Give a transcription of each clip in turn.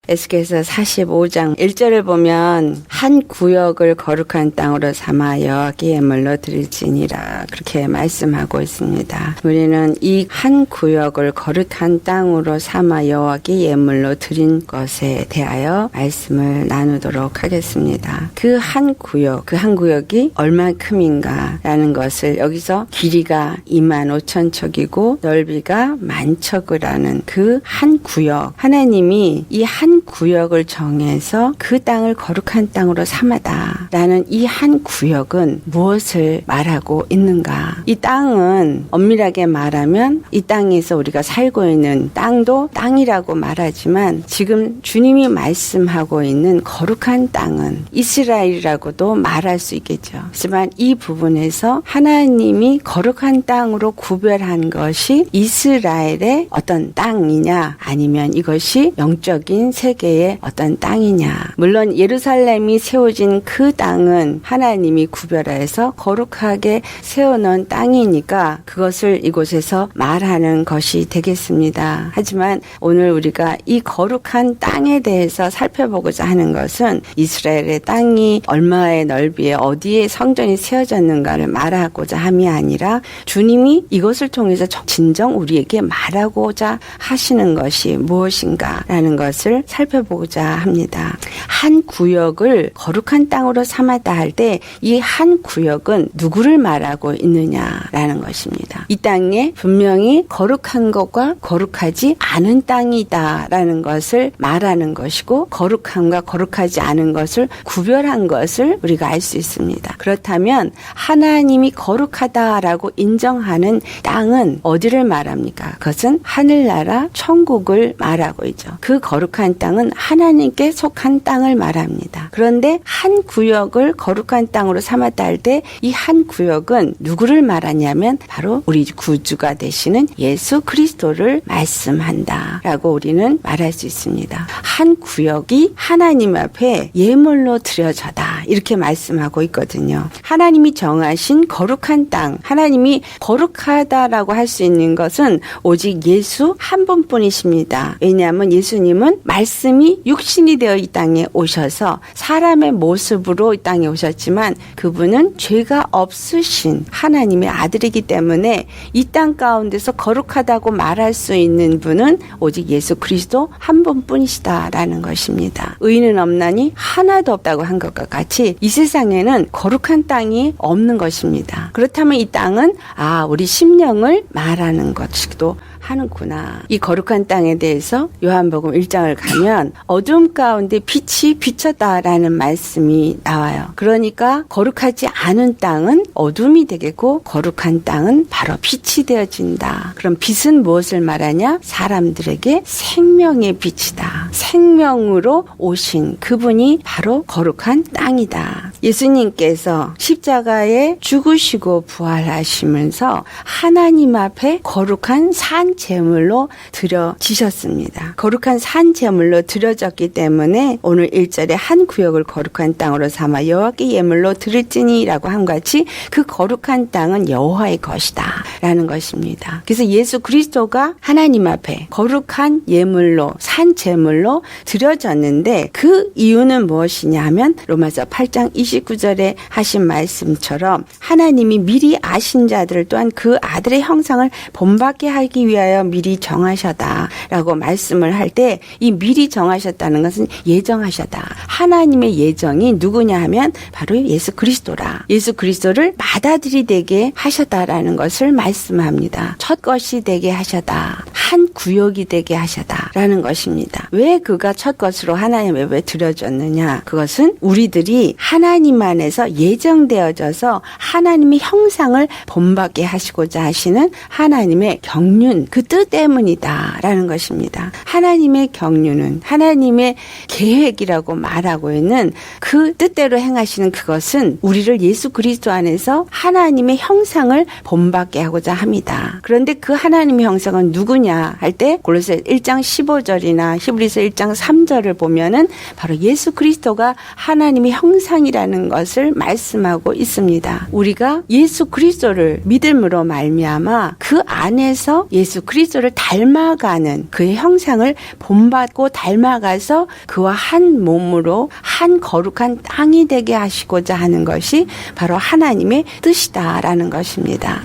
에스겔서 45장 1절을 보면 한 구역을 거룩한 땅으로 삼아 여호와께 예물로 드릴지니라 그렇게 말씀하고 있습니다. 우리는 이 한 구역을 거룩한 땅으로 삼아 여호와께 예물로 드린 것에 대하여 말씀을 나누도록 하겠습니다. 그 한 구역이 얼만큼인가 라는 것을 여기서 길이가 25,000척이고 넓이가 10,000척을 하는 그 한 구역, 하나님이 이 한 구역을 정해서 그 땅을 거룩한 땅으로 삼아다 라는 이 한 구역은 무엇을 말하고 있는가? 이 땅은 엄밀하게 말하면 이 땅에서 우리가 살고 있는 땅도 땅이라고 말하지만 지금 주님이 말씀하고 있는 거룩한 땅은 이스라엘이라고도 말할 수 있겠죠. 하지만 이 부분에서 하나님이 거룩한 땅으로 구별한 것이 이스라엘의 어떤 땅이냐 아니면 이것이 영적인 세계의 어떤 땅이냐. 물론 예루살렘이 세워진 그 땅은 하나님이 구별해서 거룩하게 세워놓은 땅이니까 그것을 이곳에서 말하는 것이 되겠습니다. 하지만 오늘 우리가 이 거룩한 땅에 대해서 살펴보고자 하는 것은 이스라엘의 땅이 얼마의 넓이에 어디에 성전이 세워졌는가를 말하고자 함이 아니라 주님이 이것을 통해서 진정 우리에게 말하고자 하시는 것이 무엇인가라는 것을 살펴보고자 합니다. 한 구역을 거룩한 땅으로 삼았다 할 때 이 한 구역은 누구를 말하고 있느냐라는 것입니다. 이 땅에 분명히 거룩한 것과 거룩하지 않은 땅이다라는 것을 말하는 것이고 거룩함과 거룩하지 않은 것을 구별한 것을 우리가 알 수 있습니다. 그렇다면 하나님이 거룩하다라고 인정하는 땅은 어디를 말합니까? 그것은 하늘나라 천국을 말하고 있죠. 그 거룩한 땅은 하나님께 속한 땅을 말합니다. 그런데 한 구역을 거룩한 땅으로 삼았다 할 때 이 한 구역은 누구를 말하냐면 바로 우리 구주가 되시는 예수 그리스도를 말씀한다라고 우리는 말할 수 있습니다. 한 구역이 하나님 앞에 예물로 드려져다 이렇게 말씀하고 있거든요. 하나님이 정하신 거룩한 땅, 하나님이 거룩하다라고 할 수 있는 것은 오직 예수 한 분뿐이십니다. 왜냐하면 예수님은 말씀이 육신이 되어 이 땅에 오셔서 사람의 모습으로 이 땅에 오셨지만 그분은 죄가 없으신 하나님의 아들이기 때문에 이 땅 가운데서 거룩하다고 말할 수 있는 분은 오직 예수 그리스도 한 분뿐이시다라는 것입니다. 의인은 없나니 하나도 없다고 한 것과 같이 이 세상에는 거룩한 땅이 없는 것입니다. 그렇다면 이 땅은 우리 심령을 말하는 것이기도 하는구나. 이 거룩한 땅에 대해서 요한복음 1장을 가면 어둠 가운데 빛이 비쳤다라는 말씀이 나와요. 그러니까 거룩하지 않은 땅은 어둠이 되겠고 거룩한 땅은 바로 빛이 되어진다. 그럼 빛은 무엇을 말하냐? 사람들에게 생명의 빛이다. 생명으로 오신 그분이 바로 거룩한 땅이다. 예수님께서 십자가에 죽으시고 부활하시면서 하나님 앞에 거룩한 산 제물로 드려지셨습니다. 거룩한 산 제물로 드려졌기 때문에 오늘 1절에 한 구역을 거룩한 땅으로 삼아 여호와께 예물로 드릴지니라고 한 같이 그 거룩한 땅은 여호와의 것이다 라는 것입니다. 그래서 예수 그리스도가 하나님 앞에 거룩한 예물로 산 제물로 드려졌는데 그 이유는 무엇이냐 하면 로마서 8장 29절에 하신 말씀처럼 하나님이 미리 아신 자들을 또한 그 아들의 형상을 본받게 하기 위하여 미리 정하셨다라고 말씀을 할 때 이 미리 정하셨다는 것은 예정하셨다. 하나님의 예정이 누구냐 하면 바로 예수 그리스도라. 예수 그리스도를 맏아들이 되게 하셨다라는 것을 말씀합니다. 첫 것이 되게 하셨다. 한 구역이 되게 하셨다라는 것입니다. 왜 그가 첫 것으로 하나님 앞에 드려졌느냐? 그것은 우리들이 하나님 안에서 예정되어져서 하나님의 형상을 본받게 하시고자 하시는 하나님의 경륜, 그 뜻 때문이다라는 것입니다. 하나님의 경륜은 하나님의 계획이라고 말하고 있는 그 뜻대로 행하시는 그것은 우리를 예수 그리스도 안에서 하나님의 형상을 본받게 하고자 합니다. 그런데 그 하나님의 형상은 누구냐 할 때 골로새 1장 15절이나 히브리서 1장 3절을 보면은 바로 예수 그리스도가 하나님의 형상이라는 것을 말씀하고 있습니다. 우리가 예수 그리스도를 믿음으로 말미암아 그 안에서 예수 그리스도를 닮아가는 그의 형상을 본받고 닮아가서 그와 한 몸으로 한 거룩한 땅이 되게 하시고자 하는 것이 바로 하나님의 뜻이다라는 것입니다.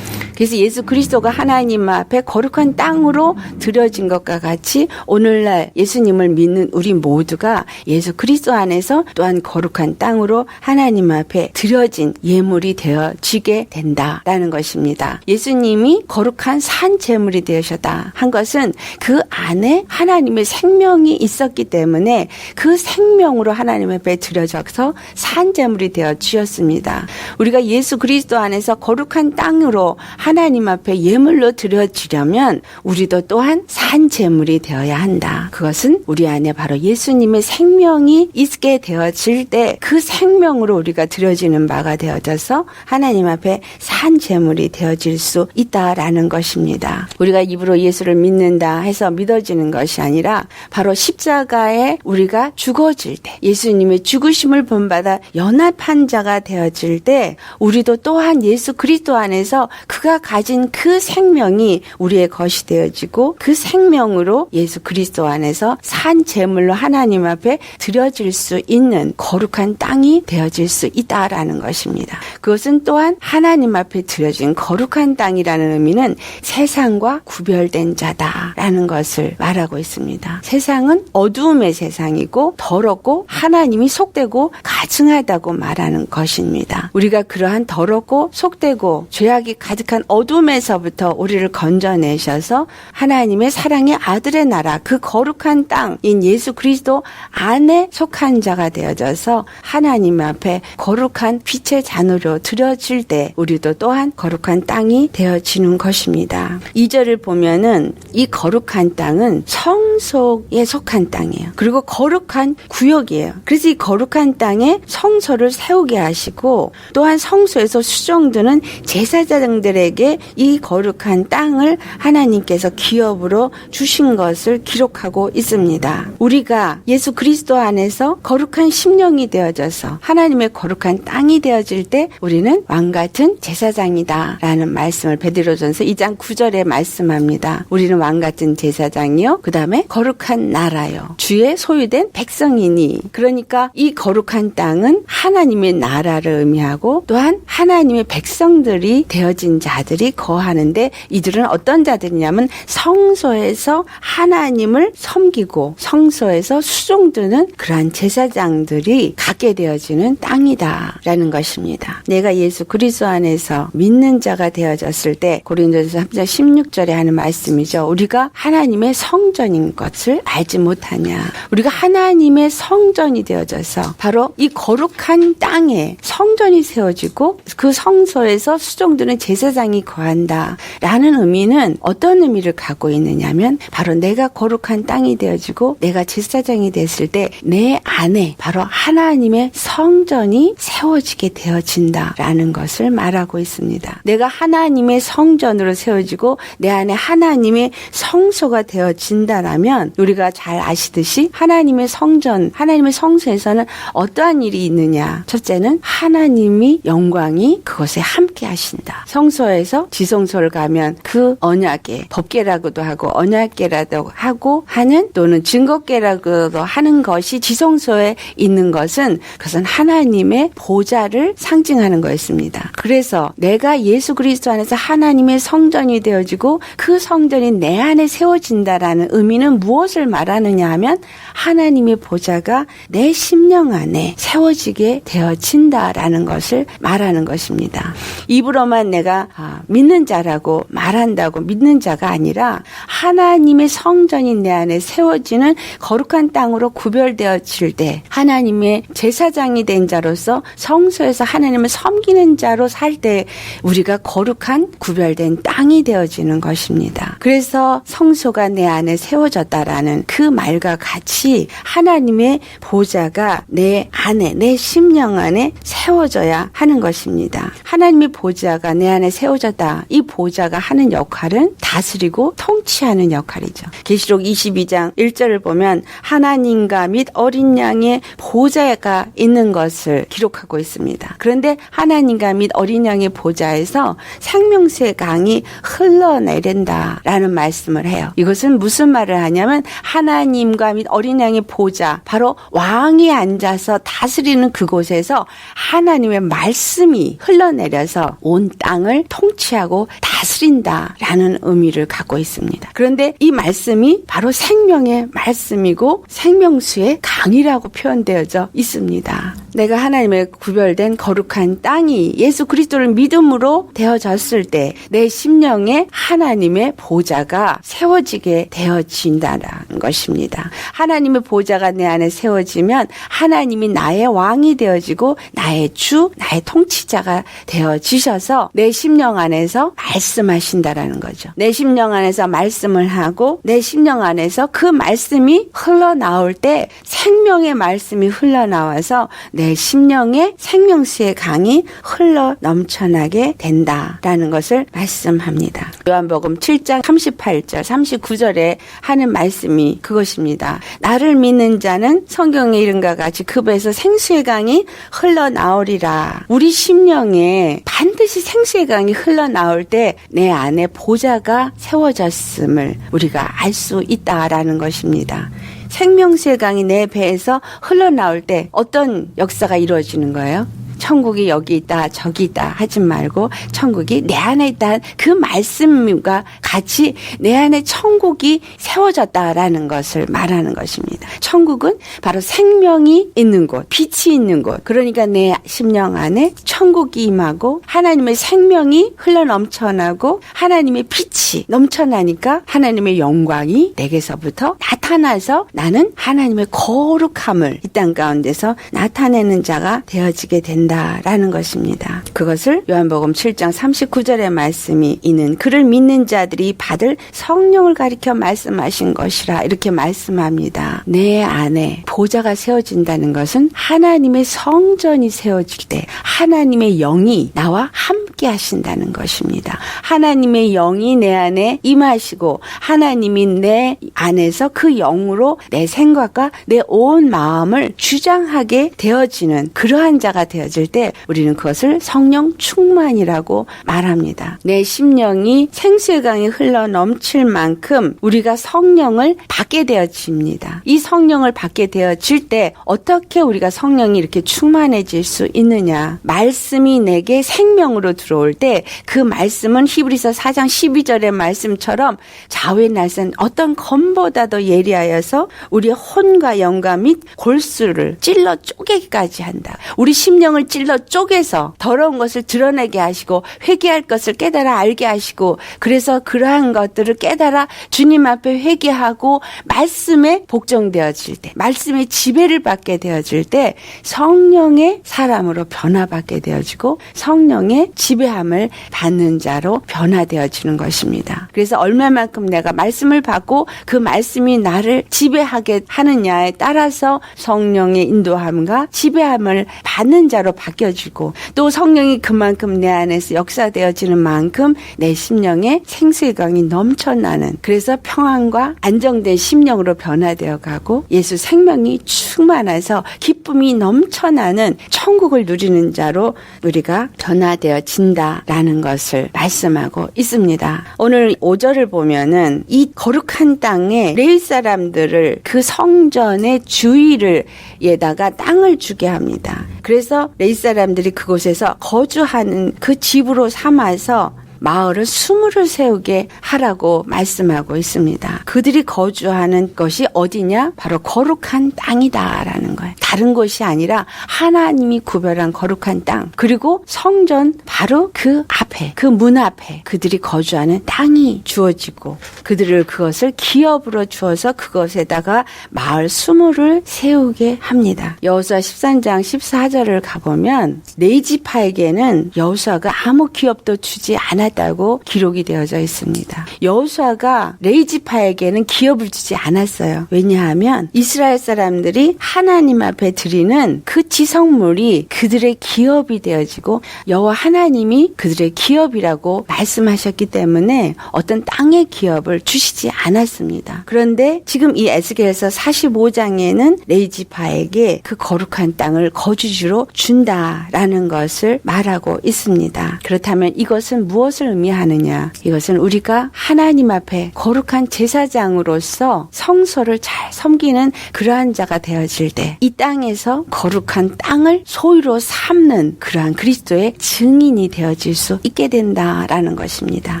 그래서 예수 그리스도가 하나님 앞에 거룩한 땅으로 드려진 것과 같이 오늘날 예수님을 믿는 우리 모두가 예수 그리스도 안에서 또한 거룩한 땅으로 하나님 앞에 드려진 예물이 되어지게 된다라는 것입니다. 예수님이 거룩한 산 제물이 되셨다 한 것은 그 안에 하나님의 생명이 있었기 때문에 그 생명으로 하나님 앞에 드려져서 산 제물이 되어지었습니다. 우리가 예수 그리스도 안에서 거룩한 땅으로 하나님 앞에 예물로 드려지려면 우리도 또한 산 제물이 되어야 한다. 그것은 우리 안에 바로 예수님의 생명이 있게 되어질 때 그 생명으로 우리가 드려지는 바가 되어져서 하나님 앞에 산 제물이 되어질 수 있다라는 것입니다. 우리가 입으로 예수를 믿는다 해서 믿어지는 것이 아니라 바로 십자가에 우리가 죽어질 때 예수님의 죽으심을 본받아 연합한 자가 되어질 때 우리도 또한 예수 그리스도 안에서 그가 가진 그 생명이 우리의 것이 되어지고 그 생명으로 예수 그리스도 안에서 산 제물로 하나님 앞에 드려질 수 있는 거룩한 땅이 되어질 수 있다라는 것입니다. 그것은 또한 하나님 앞에 드려진 거룩한 땅이라는 의미는 세상과 구별된 자다라는 것을 말하고 있습니다. 세상은 어두움의 세상이고 더럽고 하나님이 속되고 가증하다고 말하는 것입니다. 우리가 그러한 더럽고 속되고 죄악이 가득한 어둠에서부터 우리를 건져내셔서 하나님의 사랑의 아들의 나라 그 거룩한 땅인 예수 그리스도 안에 속한 자가 되어져서 하나님 앞에 거룩한 빛의 잔으로 드려질 때 우리도 또한 거룩한 땅이 되어지는 것입니다. 2절을 보면은 이 거룩한 땅은 성소에 속한 땅이에요. 그리고 거룩한 구역이에요. 그래서 이 거룩한 땅에 성소를 세우게 하시고 또한 성소에서 수종드는 제사장들에게 이 거룩한 땅을 하나님께서 기업으로 주신 것을 기록하고 있습니다. 우리가 예수 그리스도 안에서 거룩한 심령이 되어져서 하나님의 거룩한 땅이 되어질 때 우리는 왕같은 제사장이다 라는 말씀을 베드로전서 2장 9절에 말씀합니다. 우리는 왕같은 제사장이요 그 다음에 거룩한 나라요 주의 소유된 백성이니. 그러니까 이 거룩한 땅은 하나님의 나라를 의미하고 또한 하나님의 백성들이 되어진 자들이 거하는데 이들은 어떤 자들이냐면 성소에서 하나님을 섬기고 성소에서 수종드는 그러한 제사장들이 갖게 되어지는 땅이다라는 것입니다. 내가 예수 그리스도 안에서 믿는 자가 되어졌을 때 고린도전서 3장 16절에 하는 말씀이죠. 우리가 하나님의 성전인 것을 알지 못하냐. 우리가 하나님의 성전이 되어져서 바로 이 거룩한 땅에 성전이 세워지고 그 성소에서 수종드는 제사장이 거한다라는 의미는 어떤 의미를 갖고 있느냐면 바로 내가 거룩한 땅이 되어지고 내가 제사장이 됐을 때 내 안에 바로 하나님의 성전이 세워지게 되어진다라는 것을 말하고 있습니다. 내가 하나님의 성전으로 세워지고 내 안에 하나님의 성소가 되어진다라면 우리가 잘 아시듯이 하나님의 성전, 하나님의 성소에서는 어떠한 일이 있느냐. 첫째는 하나님이 영광이 그것에 함께 하신다. 성소에서 지성소를 가면 그 언약궤, 법궤라고도 하고 언약궤라도 하고 하는 또는 증거궤라고도 하는 것이 지성소에 있는 것은 그것은 하나님의 보좌를 상징하는 거였습니다. 그래서 내가 예수 그리스도 안에서 하나님의 성전이 되어지고 그 성전이 내 안에 세워진다라는 의미는 무엇을 말하느냐 하면 하나님의 보좌가 내 심령 안에 세워지게 되어진다라는 것을 말하는 것입니다. 입으로만 내가 믿는 자라고 말한다고 믿는 자가 아니라 하나님의 성전이 내 안에 세워지는 거룩한 땅으로 구별되어질 때 하나님의 제사장이 된 자로서 성소에서 하나님을 섬기는 자로 살 때 우리가 거룩한 구별된 땅이 되어지는 것입니다. 그래서 성소가 내 안에 세워졌다라는 그 말과 같이 하나님의 보좌가 내 안에 내 심령 안에 세워져야 하는 것입니다. 하나님의 보좌가 내 안에 세워져 세워졌다. 이 보좌가 하는 역할은 다스리고 통치하는 역할이죠. 계시록 22장 1절을 보면 하나님과 및 어린 양의 보좌가 있는 것을 기록하고 있습니다. 그런데 하나님과 및 어린 양의 보좌에서 생명수의 강이 흘러내린다라는 말씀을 해요. 이것은 무슨 말을 하냐면 하나님과 및 어린 양의 보좌, 바로 왕이 앉아서 다스리는 그곳에서 하나님의 말씀이 흘러내려서 온 땅을 통치하고 다스린다라는 의미를 갖고 있습니다. 그런데 이 말씀이 바로 생명의 말씀이고 생명수의 강이라고 표현되어져 있습니다. 내가 하나님의 구별된 거룩한 땅이 예수 그리스도를 믿음으로 되어졌을 때 내 심령에 하나님의 보좌가 세워지게 되어진다는 것입니다. 하나님의 보좌가 내 안에 세워지면 하나님이 나의 왕이 되어지고 나의 주, 나의 통치자가 되어지셔서 내 심령 안에서 말씀하신다라는 거죠. 내 심령 안에서 말씀을 하고 내 심령 안에서 그 말씀이 흘러나올 때 생명의 말씀이 흘러나와서 내 심령에 생명수의 강이 흘러 넘쳐나게 된다라는 것을 말씀합니다. 요한복음 7장 38절 39절에 하는 말씀이 그것입니다. 나를 믿는 자는 성경에 이른과 같이 그 배에서 생수의 강이 흘러나오리라. 우리 심령에 반드시 생수의 강이 흘러나올 때 내 안에 보좌가 세워졌음을 우리가 알 수 있다라는 것입니다. 생명수의 강이 내 배에서 흘러나올 때 어떤 역사가 이루어지는 거예요? 천국이 여기 있다 저기 있다 하지 말고 천국이 내 안에 있다 그 말씀과 같이 내 안에 천국이 세워졌다라는 것을 말하는 것입니다. 천국은 바로 생명이 있는 곳, 빛이 있는 곳. 그러니까 내 심령 안에 천국이 임하고 하나님의 생명이 흘러넘쳐나고 하나님의 빛이 넘쳐나니까 하나님의 영광이 내게서부터 나타나서 나는 하나님의 거룩함을 이 땅 가운데서 나타내는 자가 되어지게 된다라는 것입니다. 그것을 요한복음 7장 39절의 말씀이 이는 그를 믿는 자들이 받을 성령을 가리켜 말씀하신 것이라 이렇게 말씀합니다. 내 안에 보좌가 세워진다는 것은 하나님의 성전이 세워질 때 하나님의 영이 나와 함께 하신다는 것입니다. 하나님의 영이 내 안에 임하시고 하나님이 내 안에서 그 영으로 내 생각과 내 온 마음을 주장하게 되어지는 그러한 자가 되어질 때 우리는 그것을 성령 충만이라고 말합니다. 내 심령이 생수의 강이 흘러 넘칠 만큼 우리가 성령을 받게 되어집니다. 이 성령을 받게 되어질 때 어떻게 우리가 성령이 이렇게 충만해질 수 있느냐? 말씀이 내게 생명으로 들어올 때 그 말씀은 히브리서 4장 12절의 말씀처럼 좌우의 날선 어떤 검보다도 예리하여서 우리의 혼과 영과 및 골수를 찔러 쪼개기까지 한다. 우리 심령을 찔러 쪼개서 더러운 것을 드러내게 하시고 회개할 것을 깨달아 알게 하시고 그래서 그러한 것들을 깨달아 주님 앞에 회개하고 말씀에 복종되어질 때 말씀의 지배를 받게 되어질 때 성령의 사람으로 변화받게 되어지고 성령의 지배함을 받는 자로 변화되어지는 것입니다. 그래서 얼마만큼 내가 말씀을 받고 그 말씀이 나를 지배하게 하느냐에 따라서 성령의 인도함과 지배함을 받는 자로 바뀌어지고 또 성령이 그만큼 내 안에서 역사되어지는 만큼 내 심령에 생수의 강이 넘쳐나는 그래서 평안과 안정된 심령으로 변화되어 가고 예수 생명이 충만해서 기쁨이 넘쳐나는 천국을 누리는 자로 우리가 변화되어진다라는 것을 말씀하고 있습니다. 오늘 5절을 보면은 이 거룩한 땅에 레위 사람들을 그 성전의 주위를 에다가 땅을 주게 합니다. 그래서 레위 사람들이 그곳에서 거주하는 그 집으로 삼아서 마을을 수물을 세우게 하라고 말씀하고 있습니다. 그들이 거주하는 것이 어디냐? 바로 거룩한 땅이다라는 거예요. 다른 곳이 아니라 하나님이 구별한 거룩한 땅 그리고 성전 바로 그 앞에 그 문 앞에 그들이 거주하는 땅이 주어지고 그들을 그것을 기업으로 주어서 그것에다가 마을 수물을 세우게 합니다. 여호수아 13장 14절을 가보면 네 지파에게는 여호수아가 아무 기업도 주지 않았다고 기록이 되어져 있습니다. 여호수아가 레위 지파에게는 기업을 주지 않았어요. 왜냐하면 이스라엘 사람들이 하나님 앞에 드리는 그 지성물이 그들의 기업이 되어지고 여호와 하나님이 그들의 기업이라고 말씀하셨기 때문에 어떤 땅의 기업을 주시지 않았습니다. 그런데 지금 이 에스겔서 45장에는 레이지파에게 그 거룩한 땅을 거주지로 준다라는 것을 말하고 있습니다. 그렇다면 이것은 무엇을 의미하느냐? 이것은 우리가 하나님 앞에 거룩한 제사장으로서 성소를 잘 섬기는 그러한 자가 되어질 때 이 땅에서 거룩한 땅을 소유로 삼는 그러한 그리스도의 증인이 되어질 수 있게 된다라는 것입니다.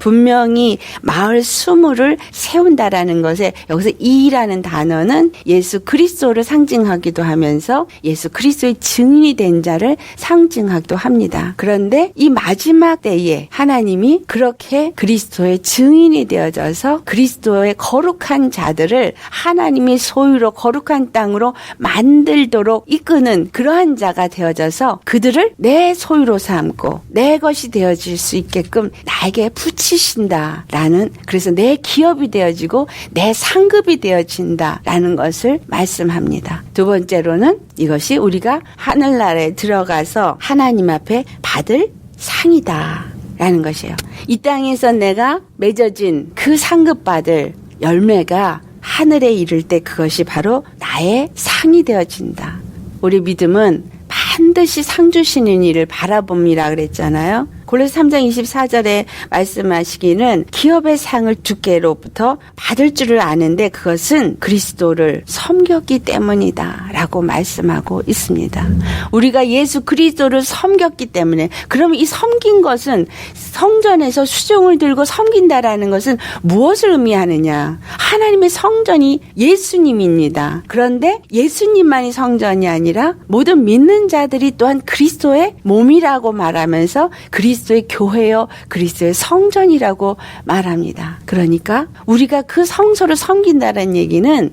분명히 마을 수무를 세운다라는 것에 여기서 이라는 단어는 예수 그리스도를 상징하기도 하면서 예수 그리스도의 증인이 된 자를 상징하기도 합니다. 그런데 이 마지막 때에 하나님이 그렇게 그리스도의 증인이 되어져서 그리스도의 거룩한 자들을 하나님의 소유로 거룩한 땅으로 만들도록 이끄는 그러한 자가 되어져서 그들을 내 소유로 삼고 내 것이 되어질 수 있게끔 나에게 붙이신다라는, 그래서 내 기업이 되어지고 내 상급이 되어진다라는 것을 말씀합니다. 두 번째로는 이것이 우리가 하늘나라에 들어가서 하나님 앞에 받을 상이다 라는 것이에요. 이 땅에서 내가 맺어진 그 상급받을 열매가 하늘에 이를 때 그것이 바로 나의 상이 되어진다. 우리 믿음은 반드시 상 주시는 일을 바라봅니다 그랬잖아요. 골로새 3장 24절에 말씀하시기는 기업의 상을 주께로부터 받을 줄을 아는데 그것은 그리스도를 섬겼기 때문이다 라고 말씀하고 있습니다. 우리가 예수 그리스도를 섬겼기 때문에, 그러면 이 섬긴 것은 성전에서 수종을 들고 섬긴다라는 것은 무엇을 의미하느냐? 하나님의 성전이 예수님입니다. 그런데 예수님만이 성전이 아니라 모든 믿는 자들이 또한 그리스도의 몸이라고 말하면서 그리스도의 교회요, 그리스도의 성전이라고 말합니다. 그러니까 우리가 그 성소를 섬긴다는 얘기는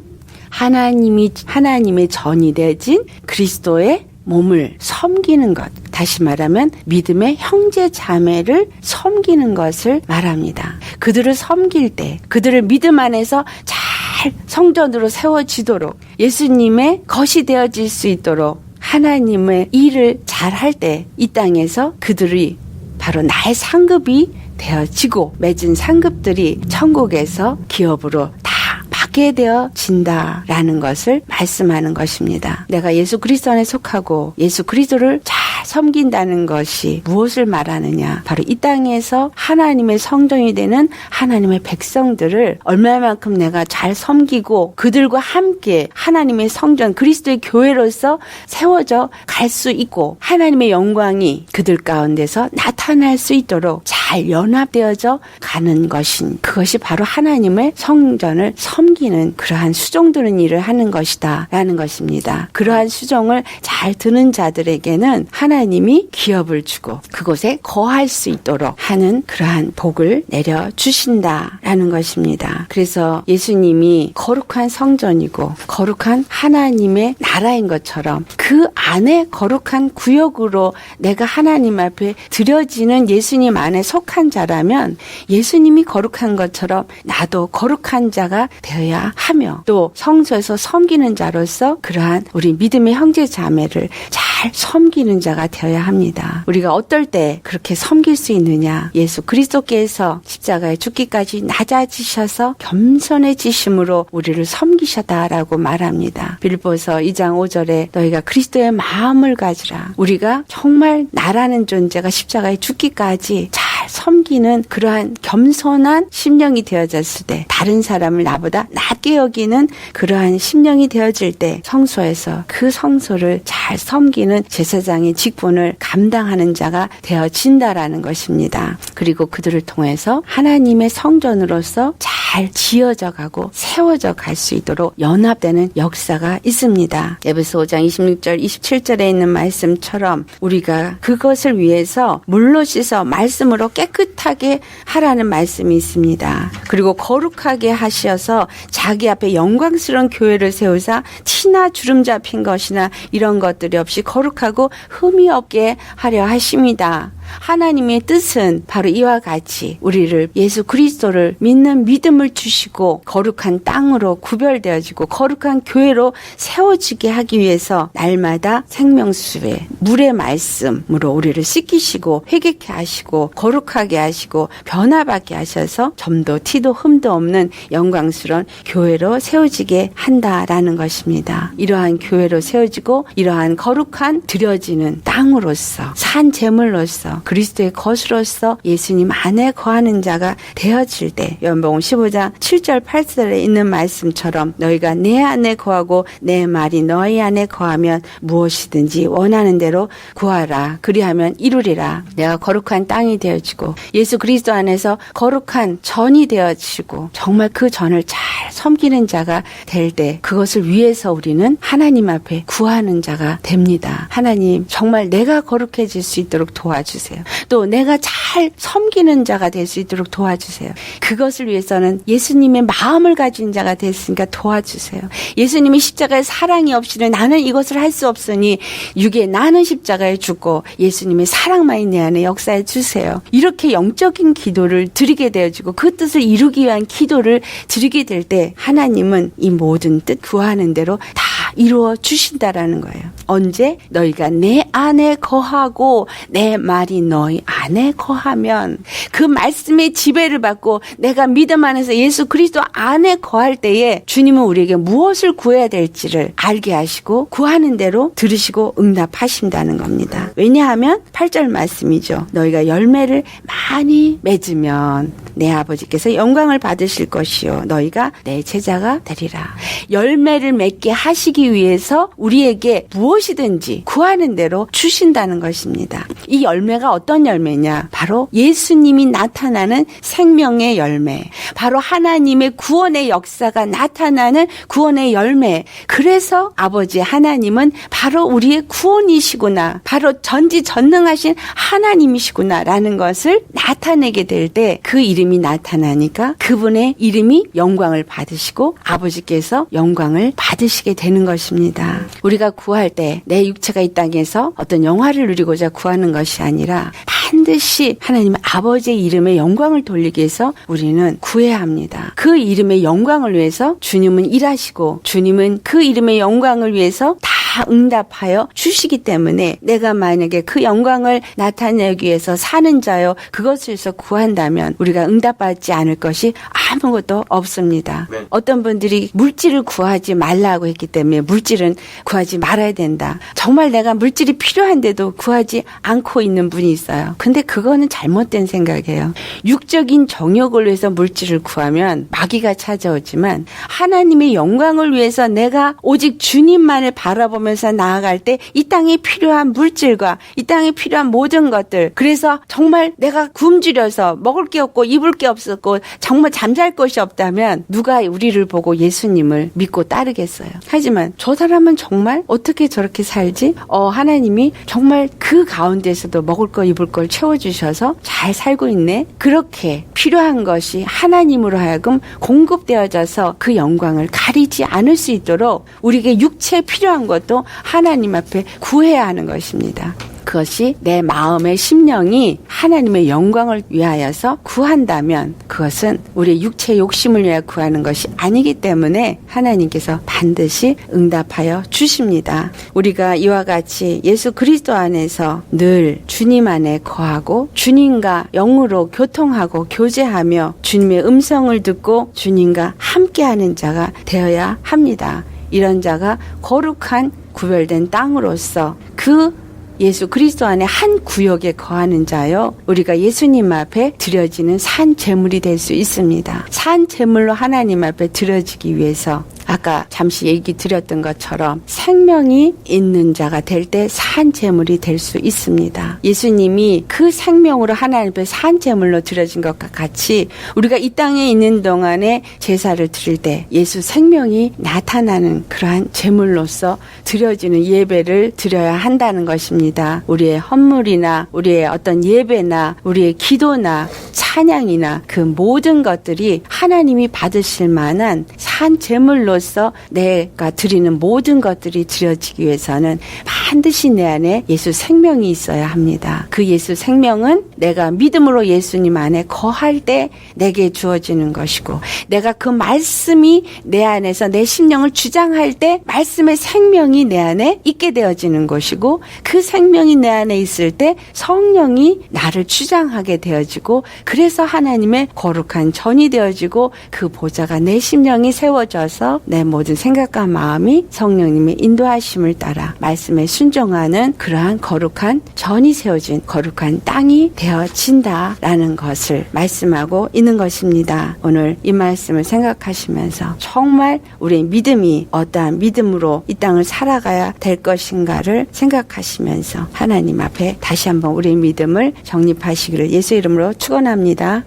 하나님의 전이 되어진 그리스도의 몸을 섬기는 것, 다시 말하면 믿음의 형제 자매를 섬기는 것을 말합니다. 그들을 섬길 때 그들을 믿음 안에서 잘 성전으로 세워지도록 예수님의 것이 되어질 수 있도록 하나님의 일을 잘 할 때 이 땅에서 그들이 바로 나의 상급이 되어지고 맺은 상급들이 천국에서 기업으로 다 받게 되어진다라는 것을 말씀하는 것입니다. 내가 예수 그리스도 안에 속하고 예수 그리스도를 잘 섬긴다는 것이 무엇을 말하느냐? 바로 이 땅에서 하나님의 성전이 되는 하나님의 백성들을 얼마만큼 내가 잘 섬기고 그들과 함께 하나님의 성전 그리스도의 교회로서 세워져 갈 수 있고 하나님의 영광이 그들 가운데서 나타날 수 있도록 잘 연합되어져 가는 것인, 그것이 바로 하나님의 성전을 섬기는 그러한 수종 드는 일을 하는 것이다 라는 것입니다. 그러한 수종을 잘 드는 자들에게는 하나님이 기업을 주고 그곳에 거할 수 있도록 하는 그러한 복을 내려주신다라는 것입니다. 그래서 예수님이 거룩한 성전이고 거룩한 하나님의 나라인 것처럼 그 안에 거룩한 구역으로 내가 하나님 앞에 드려지는 예수님 안에 속한 자라면 예수님이 거룩한 것처럼 나도 거룩한 자가 되어야 하며 또 성소에서 섬기는 자로서 그러한 우리 믿음의 형제 자매를 잘 섬기는 자가 되어야 합니다. 우리가 어떨 때 그렇게 섬길 수 있느냐? 예수 그리스도께서 십자가에 죽기까지 낮아지셔서 겸손해지심으로 우리를 섬기셨다라고 말합니다. 빌립보서 2장 5절에 너희가 그리스도의 마음을 가지라. 우리가 정말 나라는 존재가 십자가에 죽기까지 잘 섬기는 그러한 겸손한 심령이 되어졌을 때, 다른 사람을 나보다 낮게 여기는 그러한 심령이 되어질 때 성소에서 그 성소를 잘 섬기는 제사장의 직분을 감당하는 자가 되어진다라는 것입니다. 그리고 그들을 통해서 하나님의 성전으로서 잘 지어져 가고 세워져 갈 수 있도록 연합되는 역사가 있습니다. 에베소 5장 26절 27절에 있는 말씀처럼 우리가 그것을 위해서 물로 씻어 말씀으로 깨끗하게 하라는 말씀이 있습니다. 그리고 거룩하게 하셔서 자기 앞에 영광스러운 교회를 세우사 티나 주름 잡힌 것이나 이런 것들이 없이 거룩하고 흠이 없게 하려 하십니다. 하나님의 뜻은 바로 이와 같이 우리를 예수 그리스도를 믿는 믿음을 주시고 거룩한 땅으로 구별되어지고 거룩한 교회로 세워지게 하기 위해서 날마다 생명수의 물의 말씀으로 우리를 씻기시고 회개케 하시고 거룩하게 하시고 변화받게 하셔서 점도 티도 흠도 없는 영광스러운 교회로 세워지게 한다라는 것입니다. 이러한 교회로 세워지고 이러한 거룩한 드려지는 땅으로서 산 제물로서 그리스도의 것으로서 예수님 안에 거하는 자가 되어질 때 요한복음 15장 7절 8절에 있는 말씀처럼 너희가 내 안에 거하고 내 말이 너희 안에 거하면 무엇이든지 원하는 대로 구하라. 그리하면 이루리라. 내가 거룩한 땅이 되어지고 예수 그리스도 안에서 거룩한 전이 되어지고 정말 그 전을 잘 섬기는 자가 될 때 그것을 위해서 우리는 하나님 앞에 구하는 자가 됩니다. 하나님 정말 내가 거룩해질 수 있도록 도와주세요. 또 내가 잘 섬기는 자가 될 수 있도록 도와주세요. 그것을 위해서는 예수님의 마음을 가진 자가 됐으니까 도와주세요. 예수님의 십자가의 사랑이 없이는 나는 이것을 할 수 없으니 육에 나는 십자가에 죽고 예수님의 사랑만이 내 안에 역사해 주세요. 이렇게 영적인 기도를 드리게 되어지고 그 뜻을 이루기 위한 기도를 드리게 될 때 하나님은 이 모든 뜻 구하는 대로 다 이루어 주신다라는 거예요. 언제? 너희가 내 안에 거하고 내 말이 너희 안에 거하면 그 말씀의 지배를 받고 내가 믿음 안에서 예수 그리스도 안에 거할 때에 주님은 우리에게 무엇을 구해야 될지를 알게 하시고 구하는 대로 들으시고 응답하신다는 겁니다. 왜냐하면 8절 말씀이죠. 너희가 열매를 많이 맺으면 내 아버지께서 영광을 받으실 것이요 너희가 내 제자가 되리라. 열매를 맺게 하시기 위해서 우리에게 무엇이든지 구하는 대로 주신다는 것입니다. 이 열매가 어떤 열매냐? 바로 예수님이 나타나는 생명의 열매. 바로 하나님의 구원의 역사가 나타나는 구원의 열매. 그래서 아버지 하나님은 바로 우리의 구원이시구나. 바로 전지전능하신 하나님이시구나 라는 것을 나타내게 될 때 그 이름이 나타나니까 그분의 이름이 영광을 받으시고 아버지께서 영광을 받으시게 되는 것입니다. 우리가 구할 때 내 육체가 이 땅에서 어떤 영화를 누리고자 구하는 것이 아니라 반드시 하나님 아버지의 이름에 영광을 돌리기 위해서 우리는 구해야 합니다. 그 이름의 영광을 위해서 주님은 일하시고 주님은 그 이름의 영광을 위해서 다 응답하여 주시기 때문에 내가 만약에 그 영광을 나타내기 위해서 사는 자요 그것을 위해서 구한다면 우리가 응답받지 않을 것이 아무것도 없습니다. 네. 어떤 분들이 물질을 구하지 말라고 했기 때문에 물질은 구하지 말아야 된다. 정말 내가 물질이 필요한데도 구하지 않고 있는 분이 있어요. 근데 그거는 잘못된 생각이에요. 육적인 정욕을 위해서 물질을 구하면 마귀가 찾아오지만 하나님의 영광을 위해서 내가 오직 주님만을 바라보면서 나아갈 때 이 땅에 필요한 물질과 이 땅에 필요한 모든 것들 그래서 정말 내가 굶주려서 먹을 게 없고 입을 게 없었고 정말 잠잘 것이 없다면 누가 우리를 보고 예수님을 믿고 따르겠어요. 하지만 저 사람은 정말 어떻게 저렇게 살지? 하나님이 정말 그 가운데서도 먹을 거 입을 걸 채워주셔서 잘 살고 있네. 그렇게 필요한 것이 하나님으로 하여금 공급되어져서 그 영광을 가리지 않을 수 있도록 우리에게 육체에 필요한 것도 하나님 앞에 구해야 하는 것입니다. 그것이 내 마음의 심령이 하나님의 영광을 위하여서 구한다면 그것은 우리의 육체의 욕심을 위하여 구하는 것이 아니기 때문에 하나님께서 반드시 응답하여 주십니다. 우리가 이와 같이 예수 그리스도 안에서 늘 주님 안에 거하고 주님과 영으로 교통하고 교제하며 주님의 음성을 듣고 주님과 함께하는 자가 되어야 합니다. 이런 자가 거룩한 구별된 땅으로서 그 예수 그리스도 안에 한 구역에 거하는 자요. 우리가 예수님 앞에 드려지는 산 제물이 될 수 있습니다. 산 제물로 하나님 앞에 드려지기 위해서 아까 잠시 얘기 드렸던 것처럼 생명이 있는 자가 될 때 산 제물이 될 수 있습니다. 예수님이 그 생명으로 하나님 앞에 산 제물로 드려진 것과 같이 우리가 이 땅에 있는 동안에 제사를 드릴 때 예수 생명이 나타나는 그러한 제물로서 드려지는 예배를 드려야 한다는 것입니다. 우리의 헌물이나 우리의 어떤 예배나 우리의 기도나 찬양이나 그 모든 것들이 하나님이 받으실 만한 한 제물로서 내가 드리는 모든 것들이 드려지기 위해서는 반드시 내 안에 예수 생명이 있어야 합니다. 그 예수 생명은 내가 믿음으로 예수님 안에 거할 때 내게 주어지는 것이고, 내가 그 말씀이 내 안에서 내 심령을 주장할 때 말씀의 생명이 내 안에 있게 되어지는 것이고, 그 생명이 내 안에 있을 때 성령이 나를 주장하게 되어지고, 그래서 하나님의 거룩한 전이 되어지고, 그 보좌가 내 심령이 세워져서 내 모든 생각과 마음이 성령님의 인도하심을 따라 말씀에 순종하는 그러한 거룩한 전이 세워진 거룩한 땅이 되어진다라는 것을 말씀하고 있는 것입니다. 오늘 이 말씀을 생각하시면서 정말 우리의 믿음이 어떠한 믿음으로 이 땅을 살아가야 될 것인가를 생각하시면서 하나님 앞에 다시 한번 우리의 믿음을 정립하시기를 예수 이름으로 축원합니다.